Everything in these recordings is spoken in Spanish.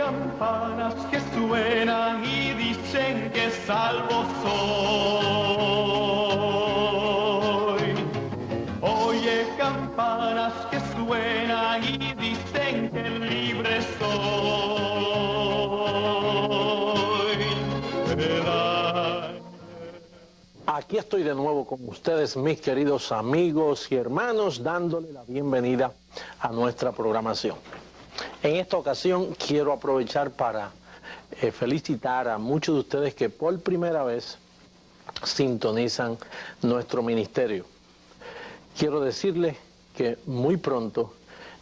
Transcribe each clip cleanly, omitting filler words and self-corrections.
campanas que suenan y dicen que salvo soy. Oye, campanas que suenan y dicen que libre soy. Aquí estoy de nuevo con ustedes, mis queridos amigos y hermanos, dándole la bienvenida a nuestra programación. En esta ocasión quiero aprovechar para felicitar a muchos de ustedes que por primera vez sintonizan nuestro ministerio. Quiero decirles que muy pronto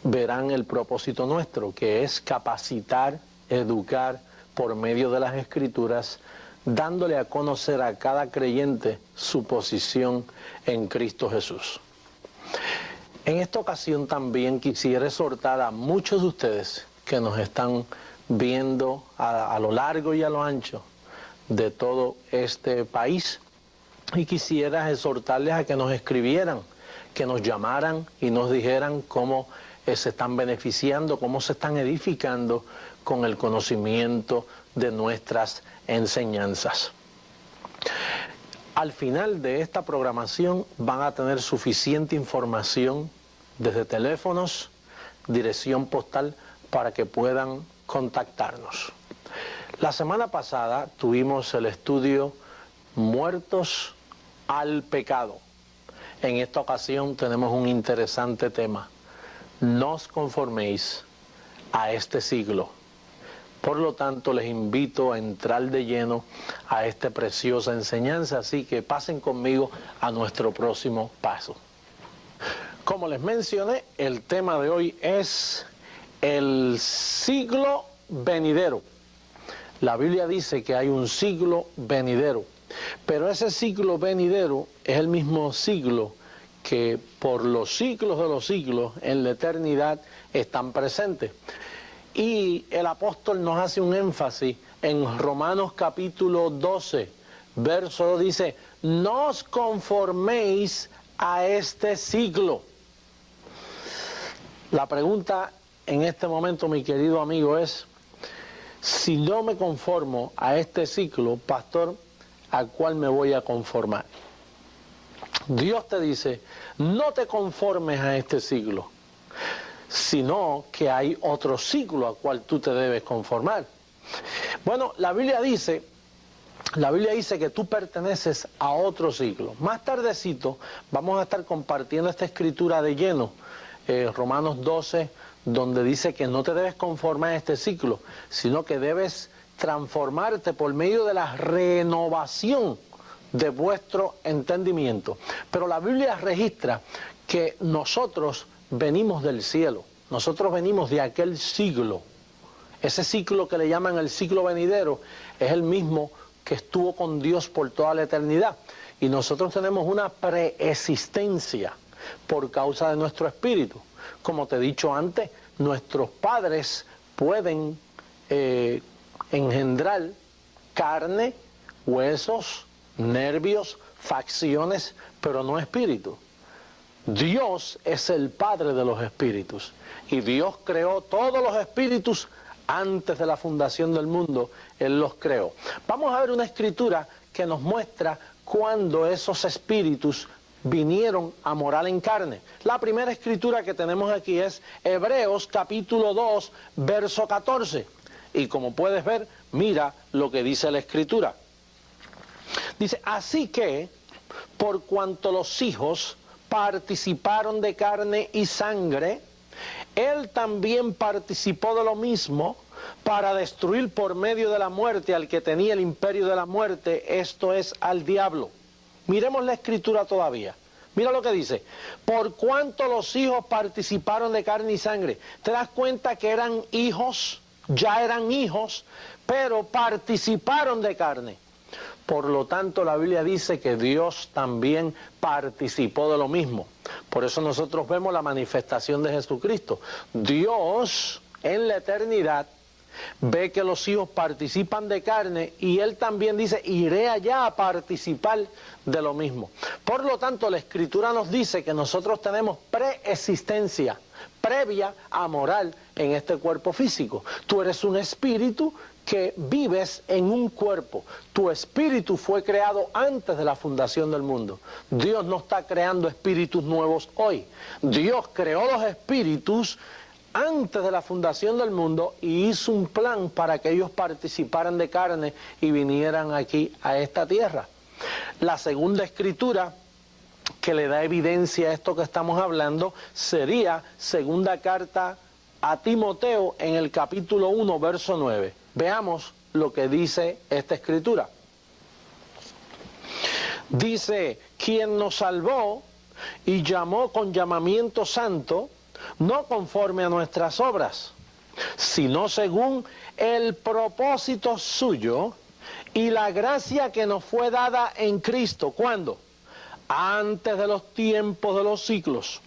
verán el propósito nuestro, que es capacitar, educar por medio de las Escrituras, dándole a conocer a cada creyente su posición en Cristo Jesús. En esta ocasión también quisiera exhortar a muchos de ustedes que nos están viendo a lo largo y a lo ancho de todo este país, y quisiera exhortarles a que nos escribieran, que nos llamaran y nos dijeran cómo se están beneficiando, cómo se están edificando con el conocimiento de nuestras enseñanzas. Al final de esta programación van a tener suficiente información desde teléfonos, dirección postal, para que puedan contactarnos. La semana pasada tuvimos el estudio Muertos al Pecado. En esta ocasión tenemos un interesante tema: no os conforméis a este siglo. Por lo tanto, les invito a entrar de lleno a esta preciosa enseñanza, así que pasen conmigo a nuestro próximo paso. Como les mencioné, el tema de hoy es el siglo venidero. La Biblia dice que hay un siglo venidero, pero ese siglo venidero es el mismo siglo que por los siglos de los siglos en la eternidad están presentes. Y el apóstol nos hace un énfasis en Romanos capítulo 12, verso 2, dice: no os conforméis a este siglo. La pregunta en este momento, mi querido amigo, es: si no me conformo a este ciclo, pastor, ¿a cuál me voy a conformar? Dios te dice: no te conformes a este siglo, sino que hay otro siglo al cual tú te debes conformar. Bueno, la Biblia dice que tú perteneces a otro siglo. Más tardecito vamos a estar compartiendo esta escritura de lleno, Romanos 12, donde dice que no te debes conformar a este ciclo, sino que debes transformarte por medio de la renovación de vuestro entendimiento. Pero la Biblia registra que nosotros venimos del cielo, nosotros venimos de aquel siglo. Ese ciclo que le llaman el siglo venidero es el mismo que estuvo con Dios por toda la eternidad, y nosotros tenemos una preexistencia por causa de nuestro espíritu. Como te he dicho antes, nuestros padres pueden engendrar carne, huesos, nervios, facciones, pero no espíritu. Dios es el Padre de los espíritus, y Dios creó todos los espíritus antes de la fundación del mundo. Él los creó. Vamos a ver una escritura que nos muestra cuándo esos espíritus vinieron a morar en carne. La primera escritura que tenemos aquí es Hebreos capítulo 2, verso 14. Y como puedes ver, mira lo que dice la escritura. Dice: así que, por cuanto los hijos participaron de carne y sangre, él también participó de lo mismo, para destruir por medio de la muerte al que tenía el imperio de la muerte, esto es, al diablo. Miremos la escritura todavía. Mira lo que dice: por cuanto los hijos participaron de carne y sangre. ¿Te das cuenta que eran hijos? Ya eran hijos, pero participaron de carne. Por lo tanto, la Biblia dice que Dios también participó de lo mismo. Por eso nosotros vemos la manifestación de Jesucristo. Dios, en la eternidad, ve que los hijos participan de carne y él también dice, iré allá a participar de lo mismo. Por lo tanto, la Escritura nos dice que nosotros tenemos preexistencia previa a morar en este cuerpo físico. Tú eres un espíritu que vives en un cuerpo. Tu espíritu fue creado antes de la fundación del mundo. Dios no está creando espíritus nuevos hoy. Dios creó los espíritus antes de la fundación del mundo y hizo un plan para que ellos participaran de carne y vinieran aquí a esta tierra. La segunda escritura que le da evidencia a esto que estamos hablando sería segunda carta a Timoteo en el capítulo 1, verso 9. Veamos lo que dice esta escritura. Dice, quien nos salvó y llamó con llamamiento santo, no conforme a nuestras obras, sino según el propósito suyo y la gracia que nos fue dada en Cristo. ¿Cuándo? Antes de los tiempos de los siglos.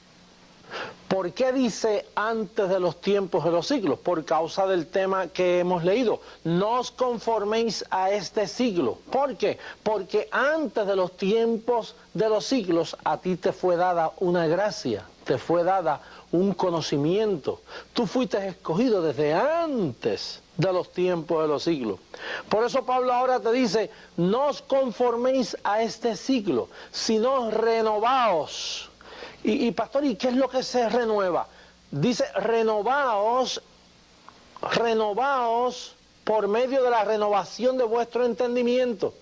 ¿Por qué dice antes de los tiempos de los siglos? Por causa del tema que hemos leído. No os conforméis a este siglo. ¿Por qué? Porque antes de los tiempos de los siglos a ti te fue dada una gracia, te fue dada un conocimiento. Tú fuiste escogido desde antes de los tiempos de los siglos. Por eso Pablo ahora te dice, no os conforméis a este siglo, sino renovaos. Y pastor, ¿y qué es lo que se renueva? Dice, renovaos por medio de la renovación de vuestro entendimiento.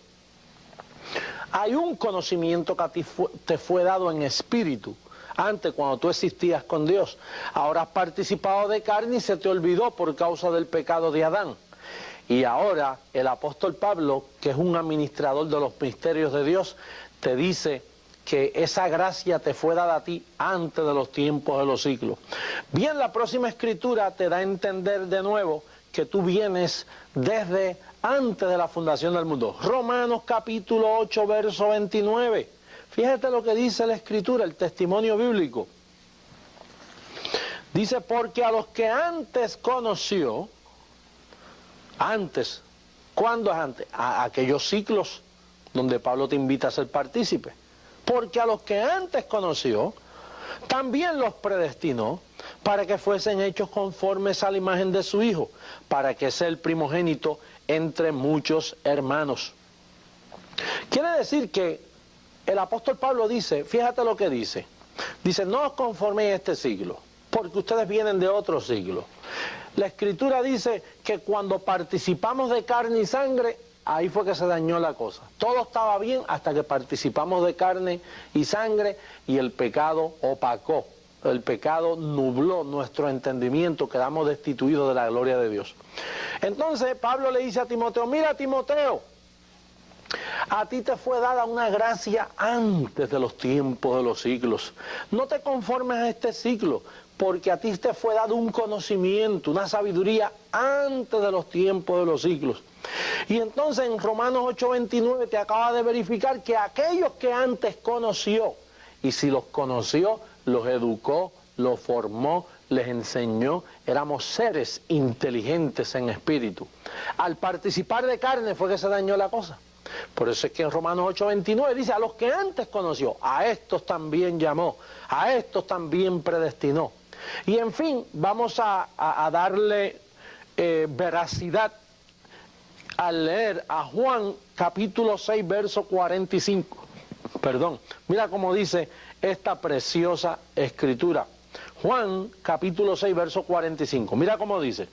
Hay un conocimiento que a ti te fue dado en espíritu. Antes, cuando tú existías con Dios, ahora has participado de carne y se te olvidó por causa del pecado de Adán. Y ahora el apóstol Pablo, que es un administrador de los misterios de Dios, te dice que esa gracia te fue dada a ti antes de los tiempos de los siglos. Bien, la próxima escritura te da a entender de nuevo que tú vienes desde antes de la fundación del mundo. Romanos capítulo 8, verso 29. Fíjate lo que dice la escritura, el testimonio bíblico. Dice, porque a los que antes conoció, antes, ¿cuándo es antes? A aquellos ciclos donde Pablo te invita a ser partícipe. Porque a los que antes conoció, también los predestinó para que fuesen hechos conformes a la imagen de su Hijo, para que sea el primogénito entre muchos hermanos. Quiere decir que el apóstol Pablo dice, fíjate lo que dice, no os conforméis a este siglo, porque ustedes vienen de otro siglo. La Escritura dice que cuando participamos de carne y sangre, ahí fue que se dañó la cosa. Todo estaba bien hasta que participamos de carne y sangre y el pecado opacó, el pecado nubló nuestro entendimiento, quedamos destituidos de la gloria de Dios. Entonces Pablo le dice a Timoteo, mira Timoteo, a ti te fue dada una gracia antes de los tiempos de los siglos. No te conformes a este siglo, porque a ti te fue dado un conocimiento, una sabiduría antes de los tiempos de los siglos. Y entonces en Romanos 8:29 te acaba de verificar que aquellos que antes conoció, y si los conoció, los educó, los formó, les enseñó, éramos seres inteligentes en espíritu. Al participar de carne fue que se dañó la cosa. Por eso es que en Romanos 8:29 dice, a los que antes conoció, a estos también llamó, a estos también predestinó. Y en fin, vamos a darle veracidad al leer a Juan capítulo 6, verso 45. Perdón, mira cómo dice esta preciosa escritura. Juan capítulo 6, verso 45. Mira cómo dice.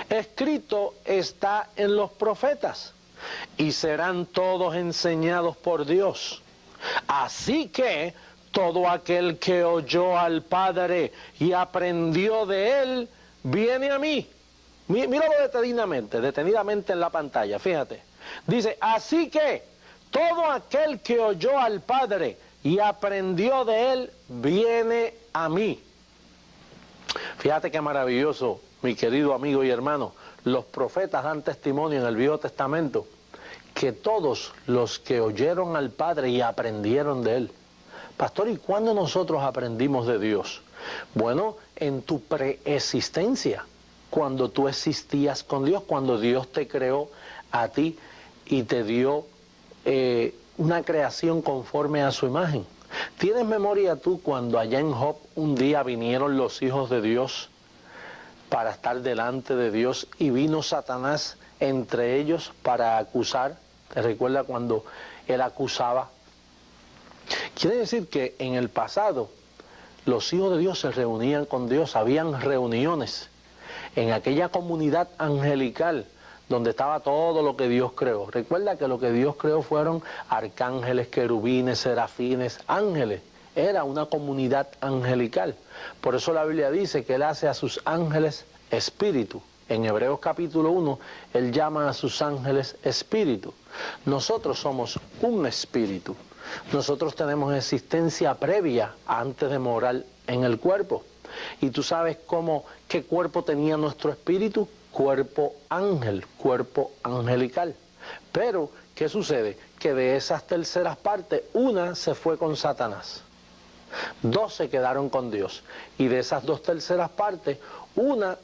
Escrito está en los profetas, y serán todos enseñados por Dios. Así que todo aquel que oyó al Padre y aprendió de él, viene a mí. Míralo detenidamente en la pantalla, fíjate. Dice, así que todo aquel que oyó al Padre y aprendió de él, viene a mí. Fíjate qué maravilloso, mi querido amigo y hermano. Los profetas dan testimonio en el Viejo Testamento que todos los que oyeron al Padre y aprendieron de él. Pastor, ¿y cuándo nosotros aprendimos de Dios? Bueno, en tu preexistencia. cuando tú existías con Dios, cuando Dios te creó a ti y te dio una creación conforme a su imagen. ¿Tienes memoria tú cuando allá en Job un día vinieron los hijos de Dios para estar delante de Dios y vino Satanás entre ellos para acusar? ¿Te recuerdas cuando él acusaba? Quiere decir que en el pasado los hijos de Dios se reunían con Dios, habían reuniones en aquella comunidad angelical donde estaba todo lo que Dios creó. Recuerda que lo que Dios creó fueron arcángeles, querubines, serafines, ángeles. Era una comunidad angelical. Por eso la Biblia dice que Él hace a sus ángeles espíritu. En Hebreos capítulo 1, Él llama a sus ángeles espíritu. Nosotros somos un espíritu. Nosotros tenemos existencia previa antes de morar en el cuerpo. Y tú sabes qué cuerpo tenía nuestro espíritu. Cuerpo ángel, cuerpo angelical. Pero, ¿qué sucede? Que de esas terceras partes, una se fue con Satanás. 2 se quedaron con Dios. Y de esas 2 terceras partes, una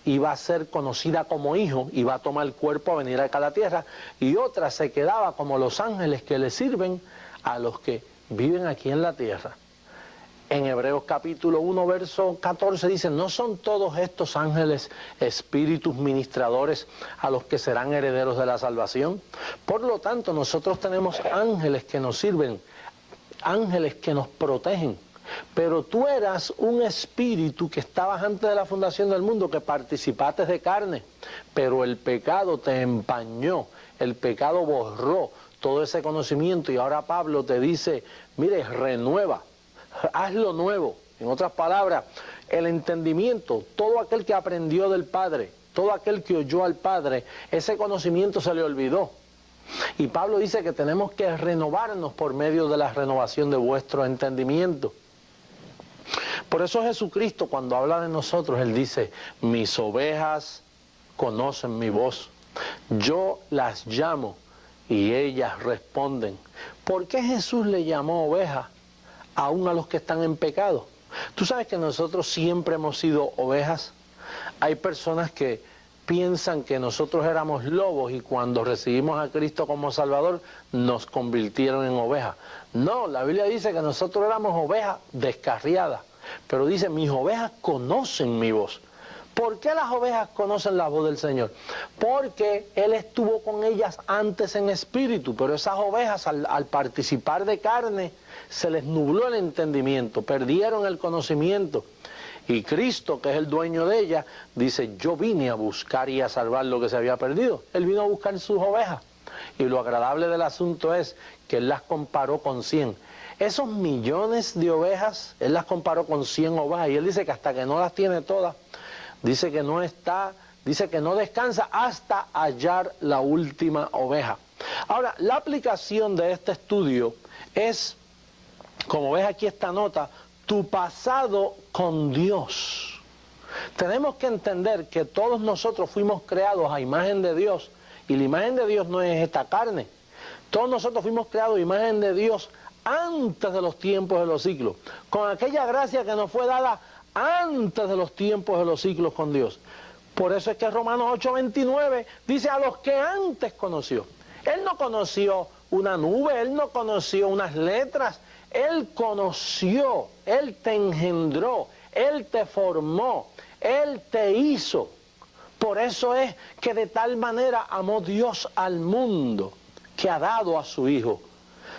iba a ser conocida como hijo, iba a tomar el cuerpo a venir acá a la tierra, y otra se quedaba como los ángeles que le sirven a los que viven aquí en la tierra. En Hebreos capítulo 1, verso 14 dice, ¿no son todos estos ángeles espíritus ministradores a los que serán herederos de la salvación? Por lo tanto, nosotros tenemos ángeles que nos sirven, ángeles que nos protegen. Pero tú eras un espíritu que estabas antes de la fundación del mundo, que participaste de carne, pero el pecado te empañó, el pecado borró todo ese conocimiento y ahora Pablo te dice, mire, renueva. Hazlo nuevo. En otras palabras, el entendimiento, todo aquel que aprendió del Padre, todo aquel que oyó al Padre, ese conocimiento se le olvidó. Y Pablo dice que tenemos que renovarnos por medio de la renovación de vuestro entendimiento. Por eso Jesucristo, cuando habla de nosotros, Él dice, mis ovejas conocen mi voz. Yo las llamo y ellas responden. ¿Por qué Jesús le llamó ovejas aún a los que están en pecado? Tú sabes que nosotros siempre hemos sido ovejas. Hay personas que piensan que nosotros éramos lobos y cuando recibimos a Cristo como Salvador nos convirtieron en ovejas. No, la Biblia dice que nosotros éramos ovejas descarriadas, pero dice, mis ovejas conocen mi voz. ¿Por qué las ovejas conocen la voz del Señor? Porque Él estuvo con ellas antes en espíritu, pero esas ovejas al participar de carne se les nubló el entendimiento, perdieron el conocimiento. Y Cristo, que es el dueño de ellas, dice, yo vine a buscar y a salvar lo que se había perdido. Él vino a buscar sus ovejas. Y lo agradable del asunto es que Él las comparó con 100. Esos millones de ovejas, Él las comparó con 100 ovejas. Y Él dice que hasta que no las tiene todas, dice que no descansa hasta hallar la última oveja. Ahora, la aplicación de este estudio es, como ves aquí esta nota, tu pasado con Dios. Tenemos que entender que todos nosotros fuimos creados a imagen de Dios, y la imagen de Dios no es esta carne. Todos nosotros fuimos creados a imagen de Dios antes de los tiempos de los siglos, con aquella gracia que nos fue dada antes de los tiempos de los siglos con Dios. Por eso es que Romanos 8:29 dice a los que antes conoció. Él no conoció una nube, Él no conoció unas letras, Él conoció, Él te engendró, Él te formó, Él te hizo. Por eso es que de tal manera amó Dios al mundo, que ha dado a su Hijo.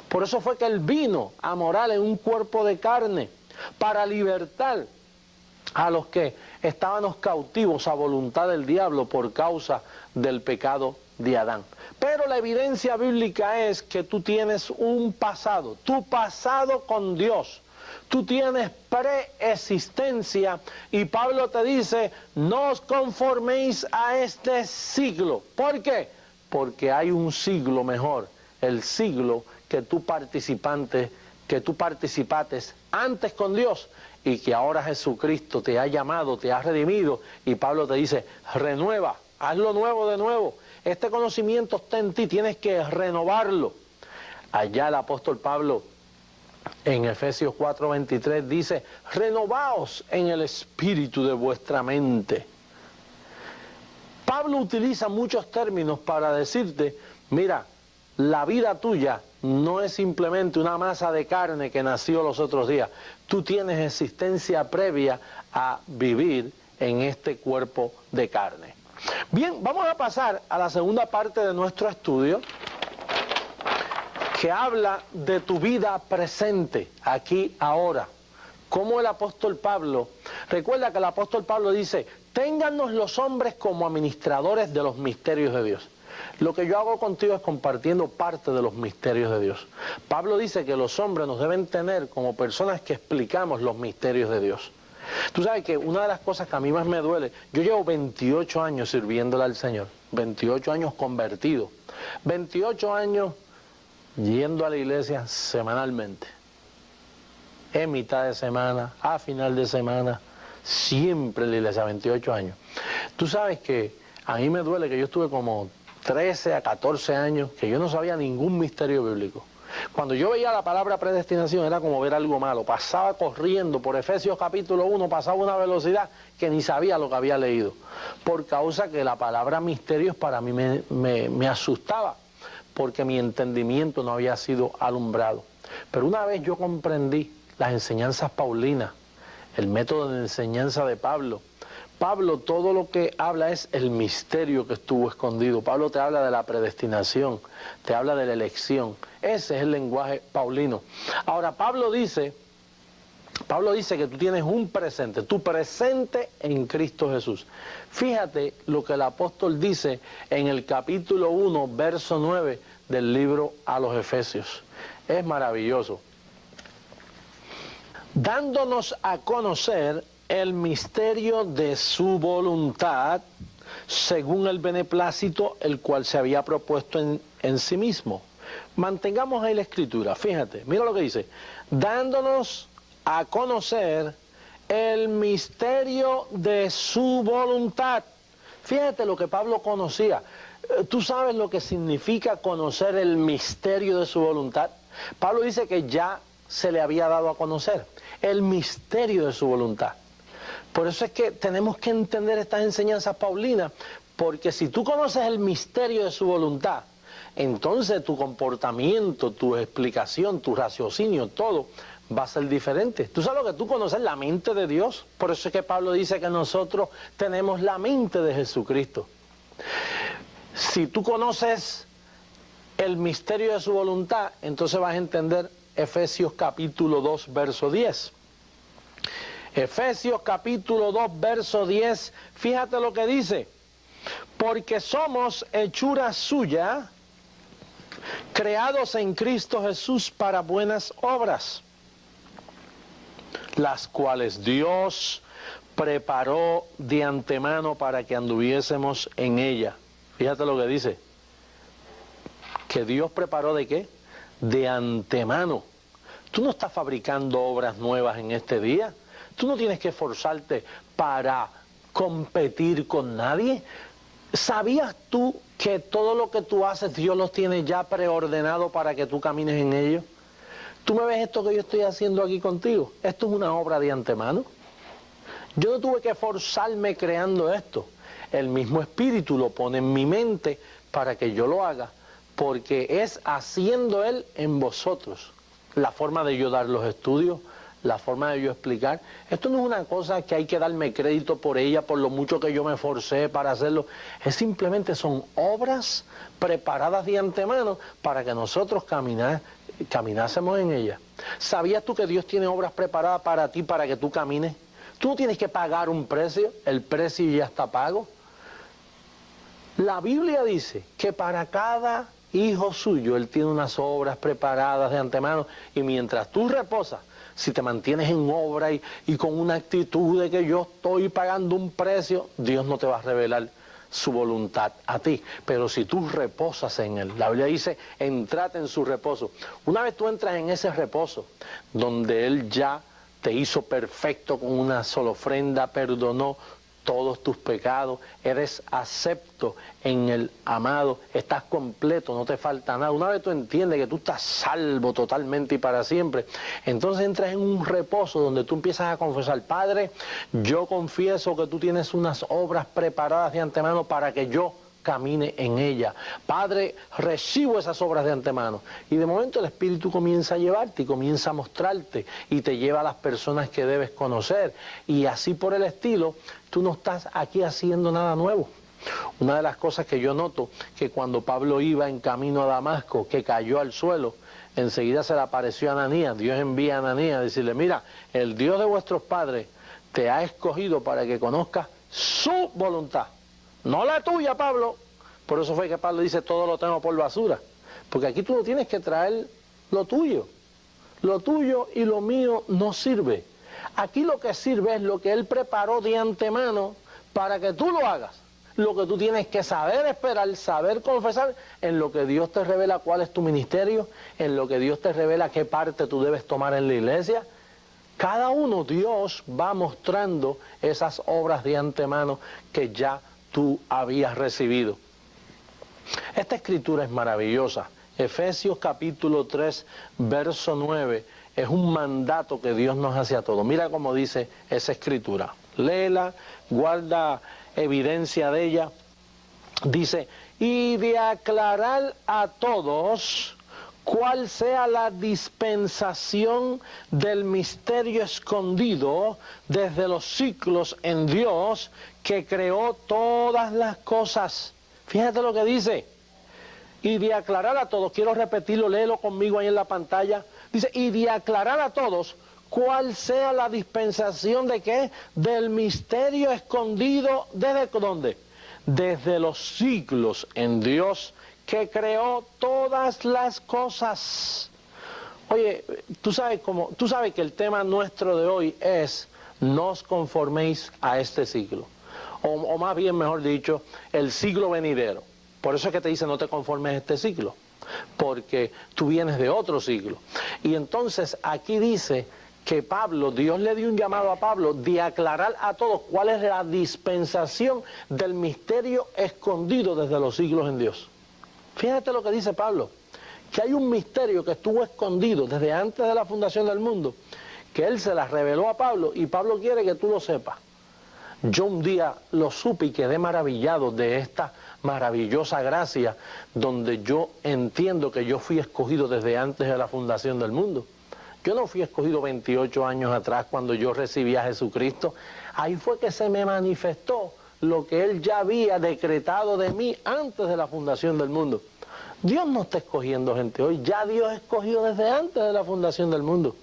Por eso fue que Él vino a morar en un cuerpo de carne, para libertar a los que estábamos cautivos a voluntad del diablo por causa del pecado de Adán. Pero la evidencia bíblica es que tú tienes un pasado, tu pasado con Dios. Tú tienes preexistencia y Pablo te dice, no os conforméis a este siglo. ¿Por qué? Porque hay un siglo mejor, el siglo que tú participaste antes con Dios y que ahora Jesucristo te ha llamado, te ha redimido y Pablo te dice, renueva, hazlo nuevo de nuevo. Este conocimiento está en ti, tienes que renovarlo. Allá el apóstol Pablo en Efesios 4:23 dice, renovaos en el espíritu de vuestra mente. Pablo utiliza muchos términos para decirte, mira, la vida tuya no es simplemente una masa de carne que nació los otros días. Tú tienes existencia previa a vivir en este cuerpo de carne. Bien, vamos a pasar a la segunda parte de nuestro estudio, que habla de tu vida presente, aquí, ahora. Como el apóstol Pablo, recuerda que el apóstol Pablo dice, téngannos los hombres como administradores de los misterios de Dios. Lo que yo hago contigo es compartiendo parte de los misterios de Dios. Pablo dice que los hombres nos deben tener como personas que explicamos los misterios de Dios. Tú sabes que una de las cosas que a mí más me duele, yo llevo 28 años sirviéndole al Señor, 28 años convertido, 28 años yendo a la iglesia semanalmente, en mitad de semana, a final de semana, siempre en la iglesia, 28 años. Tú sabes que a mí me duele que yo estuve como 13 a 14 años, que yo no sabía ningún misterio bíblico. Cuando yo veía la palabra predestinación era como ver algo malo, pasaba corriendo por Efesios capítulo 1, pasaba una velocidad que ni sabía lo que había leído, por causa que la palabra misterios para mí me asustaba, porque mi entendimiento no había sido alumbrado. Pero una vez yo comprendí las enseñanzas paulinas, el método de enseñanza de Pablo. Pablo todo lo que habla es el misterio que estuvo escondido. Pablo te habla de la predestinación, te habla de la elección. Ese es el lenguaje paulino. Ahora Pablo dice que tú tienes un presente, tu presente en Cristo Jesús. Fíjate lo que el apóstol dice en el capítulo 1, verso 9 del libro a los Efesios. Es maravilloso. Dándonos a conocer el misterio de su voluntad, según el beneplácito, el cual se había propuesto en sí mismo. Mantengamos ahí la escritura, fíjate, mira lo que dice, dándonos a conocer el misterio de su voluntad. Fíjate lo que Pablo conocía. ¿Tú sabes lo que significa conocer el misterio de su voluntad? Pablo dice que ya se le había dado a conocer el misterio de su voluntad. Por eso es que tenemos que entender estas enseñanzas paulinas, porque si tú conoces el misterio de su voluntad, entonces tu comportamiento, tu explicación, tu raciocinio, todo va a ser diferente. Tú sabes lo que tú conoces, la mente de Dios. Por eso es que Pablo dice que nosotros tenemos la mente de Jesucristo. Si tú conoces el misterio de su voluntad, entonces vas a entender Efesios capítulo 2, verso 10. Efesios capítulo 2, verso 10, fíjate lo que dice. Porque somos hechura suya, creados en Cristo Jesús para buenas obras, las cuales Dios preparó de antemano para que anduviésemos en ella. Fíjate lo que dice. ¿Que Dios preparó de qué? De antemano. Tú no estás fabricando obras nuevas en este día. Tú no tienes que esforzarte para competir con nadie. ¿Sabías tú que todo lo que tú haces Dios los tiene ya preordenado para que tú camines en ello? ¿Tú me ves esto que yo estoy haciendo aquí contigo? Esto es una obra de antemano. Yo no tuve que esforzarme creando esto. El mismo Espíritu lo pone en mi mente para que yo lo haga, porque es haciendo Él en vosotros. La forma de yo dar los estudios, la forma de yo explicar. Esto no es una cosa que hay que darme crédito por ella, por lo mucho que yo me esforcé para hacerlo. Es simplemente son obras preparadas de antemano para que nosotros caminásemos en ella. ¿Sabías tú que Dios tiene obras preparadas para ti, para que tú camines? Tú no tienes que pagar un precio, el precio ya está pago. La Biblia dice que para cada hijo suyo Él tiene unas obras preparadas de antemano, y mientras tú reposas, si te mantienes en obra y con una actitud de que yo estoy pagando un precio, Dios no te va a revelar su voluntad a ti. Pero si tú reposas en Él, la Biblia dice, entrad en su reposo. Una vez tú entras en ese reposo, donde Él ya te hizo perfecto con una sola ofrenda, perdonó todos tus pecados, eres acepto en el amado, estás completo, no te falta nada. Una vez tú entiendes que tú estás salvo totalmente y para siempre, entonces entras en un reposo donde tú empiezas a confesar: Padre, yo confieso que tú tienes unas obras preparadas de antemano para que yo camine en ella. Padre, recibo esas obras de antemano. Y de momento el Espíritu comienza a llevarte y comienza a mostrarte y te lleva a las personas que debes conocer. Y así por el estilo, tú no estás aquí haciendo nada nuevo. Una de las cosas que yo noto, que cuando Pablo iba en camino a Damasco, que cayó al suelo, enseguida se le apareció a Ananías. Dios envía a Ananías a decirle: mira, el Dios de vuestros padres te ha escogido para que conozcas su voluntad. No la tuya, Pablo. Por eso fue que Pablo dice: todo lo tengo por basura. Porque aquí tú no tienes que traer lo tuyo. Lo tuyo y lo mío no sirve. Aquí lo que sirve es lo que Él preparó de antemano para que tú lo hagas. Lo que tú tienes que saber esperar, saber confesar, en lo que Dios te revela cuál es tu ministerio, en lo que Dios te revela qué parte tú debes tomar en la iglesia. Cada uno, Dios va mostrando esas obras de antemano que ya tú habías recibido. Esta escritura es maravillosa. Efesios capítulo 3, verso 9, es un mandato que Dios nos hace a todos. Mira cómo dice esa escritura. Léela, guarda evidencia de ella. Dice: y de aclarar a todos cuál sea la dispensación del misterio escondido desde los siglos en Dios, que creó todas las cosas. Fíjate lo que dice. Y de aclarar a todos, quiero repetirlo, léelo conmigo ahí en la pantalla. Dice: y de aclarar a todos cuál sea la dispensación de qué, del misterio escondido, ¿desde dónde? Desde los siglos en Dios, que creó todas las cosas. Oye, tú sabes que el tema nuestro de hoy es: no os conforméis a este siglo, o más bien, mejor dicho, el siglo venidero. Por eso es que te dice: no te conformes a este siglo, porque tú vienes de otro siglo. Y entonces aquí dice que Dios le dio un llamado a Pablo de aclarar a todos cuál es la dispensación del misterio escondido desde los siglos en Dios. Fíjate lo que dice Pablo, que hay un misterio que estuvo escondido desde antes de la fundación del mundo, que Él se la reveló a Pablo, y Pablo quiere que tú lo sepas. Yo un día lo supe y quedé maravillado de esta maravillosa gracia, donde yo entiendo que yo fui escogido desde antes de la fundación del mundo. Yo no fui escogido 28 años atrás cuando yo recibí a Jesucristo. Ahí fue que se me manifestó lo que Él ya había decretado de mí antes de la fundación del mundo. Dios no está escogiendo gente hoy, ya Dios escogió desde antes de la fundación del mundo.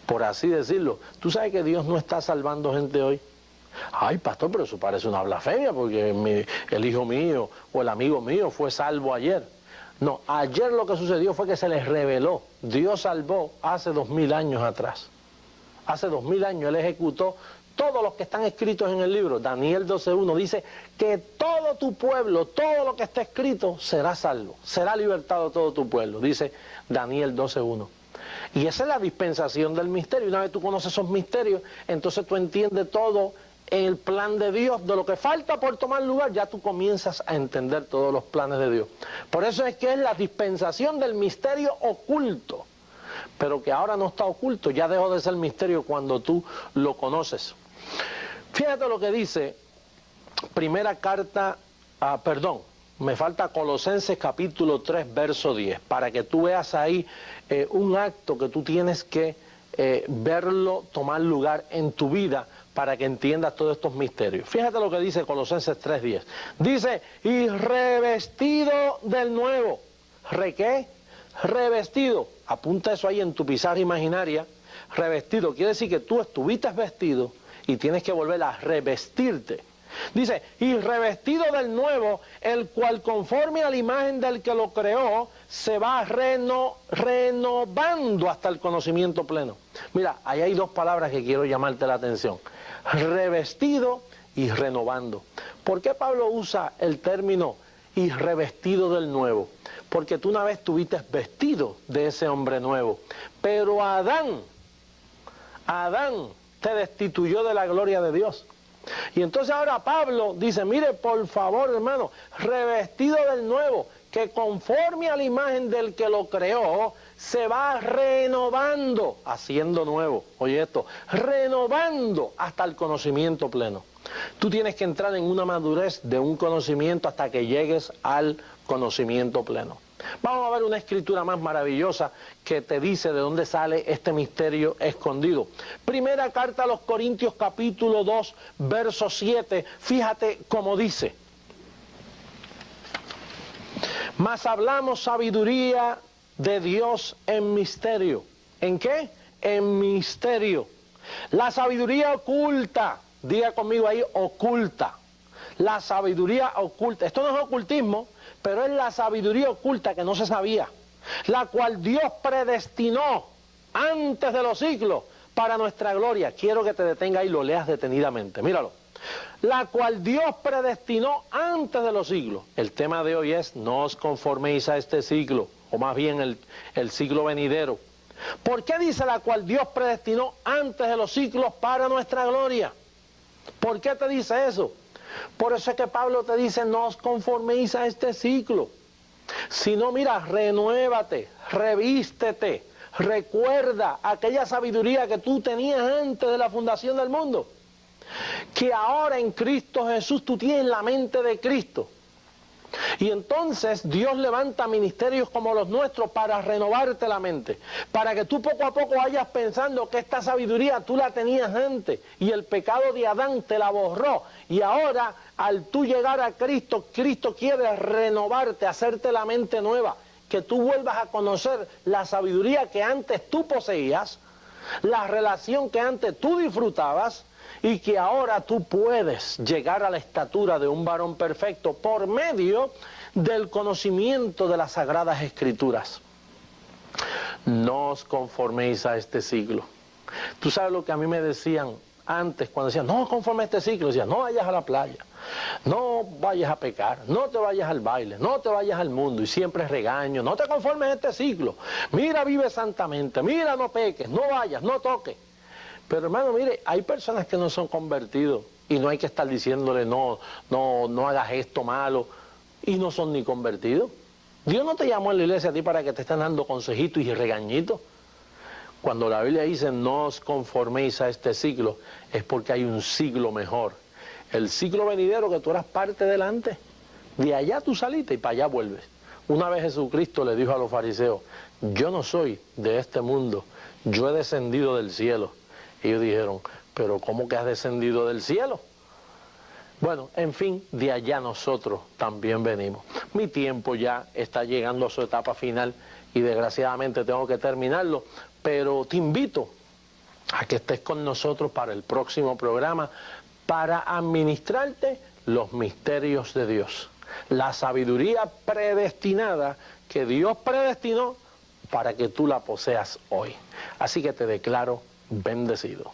Por así decirlo, tú sabes que Dios no está salvando gente hoy. Ay, pastor, pero eso parece una blasfemia, porque el hijo mío o el amigo mío fue salvo ayer. No, ayer lo que sucedió fue que se les reveló. Dios salvó hace 2000 años atrás. Hace 2000 años Él ejecutó todos los que están escritos en el libro. Daniel 12:1 dice que todo tu pueblo, todo lo que está escrito será salvo, será libertado todo tu pueblo, dice Daniel 12:1. Y esa es la dispensación del misterio. Una vez tú conoces esos misterios, entonces tú entiendes todo el plan de Dios. De lo que falta por tomar lugar, ya tú comienzas a entender todos los planes de Dios. Por eso es que es la dispensación del misterio oculto, pero que ahora no está oculto, ya dejó de ser misterio cuando tú lo conoces. Fíjate lo que dice primera carta, me falta Colosenses capítulo 3, verso 10, para que tú veas ahí un acto que tú tienes que verlo tomar lugar en tu vida para que entiendas todos estos misterios. Fíjate lo que dice Colosenses 3:10. Dice: y revestido del nuevo. ¿Qué? Revestido. Apunta eso ahí en tu pizarra imaginaria. Revestido quiere decir que tú estuviste vestido y tienes que volver a revestirte. Dice: y revestido del nuevo, el cual conforme a la imagen del que lo creó, se va renovando hasta el conocimiento pleno. Mira, ahí hay dos palabras que quiero llamarte la atención: revestido y renovando. ¿Por qué Pablo usa el término y revestido del nuevo? Porque tú una vez estuviste vestido de ese hombre nuevo, pero Adán te destituyó de la gloria de Dios. Y entonces ahora Pablo dice, mire, por favor, hermano, revestido del nuevo, que conforme a la imagen del que lo creó, se va renovando, haciendo nuevo. Oye esto, renovando hasta el conocimiento pleno. Tú tienes que entrar en una madurez de un conocimiento hasta que llegues al conocimiento pleno. Vamos a ver una escritura más maravillosa que te dice de dónde sale este misterio escondido. Primera carta a los Corintios, capítulo 2, verso 7. Fíjate cómo dice. Mas hablamos sabiduría de Dios en misterio. ¿En qué? En misterio. La sabiduría oculta. Diga conmigo ahí, oculta. La sabiduría oculta. Esto no es ocultismo, pero es la sabiduría oculta que no se sabía, la cual Dios predestinó antes de los siglos para nuestra gloria. Quiero que te detenga y lo leas detenidamente, míralo. La cual Dios predestinó antes de los siglos. El tema de hoy es, no os conforméis a este siglo, o más bien el siglo venidero. ¿Por qué dice la cual Dios predestinó antes de los siglos para nuestra gloria? ¿Por qué te dice eso? Por eso es que Pablo te dice, no os conforméis a este ciclo. Sino, mira, renuévate, revístete, recuerda aquella sabiduría que tú tenías antes de la fundación del mundo. Que ahora en Cristo Jesús tú tienes la mente de Cristo. Y entonces Dios levanta ministerios como los nuestros para renovarte la mente, para que tú poco a poco vayas pensando que esta sabiduría tú la tenías antes y el pecado de Adán te la borró, y ahora al tú llegar a Cristo, Cristo quiere renovarte, hacerte la mente nueva, que tú vuelvas a conocer la sabiduría que antes tú poseías, la relación que antes tú disfrutabas, y que ahora tú puedes llegar a la estatura de un varón perfecto por medio del conocimiento de las Sagradas Escrituras. No os conforméis a este siglo. Tú sabes lo que a mí me decían antes cuando decían, no conforme a este siglo, decían, no vayas a la playa, no vayas a pecar, no te vayas al baile, no te vayas al mundo, y siempre regaño, no te conformes a este siglo, mira, vive santamente, mira, no peques, no vayas, no toques. Pero hermano, mire, hay personas que no son convertidos y no hay que estar diciéndole no hagas esto malo, y no son ni convertidos. Dios no te llamó en la iglesia a ti para que te estén dando consejitos y regañitos. Cuando la Biblia dice no os conforméis a este siglo, es porque hay un siglo mejor. El siglo venidero que tú eras parte delante, de allá tú saliste y para allá vuelves. Una vez Jesucristo le dijo a los fariseos, yo no soy de este mundo, yo he descendido del cielo. Ellos dijeron, pero ¿cómo que has descendido del cielo? Bueno, en fin, de allá nosotros también venimos. Mi tiempo ya está llegando a su etapa final y desgraciadamente tengo que terminarlo, pero te invito a que estés con nosotros para el próximo programa para administrarte los misterios de Dios. La sabiduría predestinada que Dios predestinó para que tú la poseas hoy. Así que te declaro bendecido.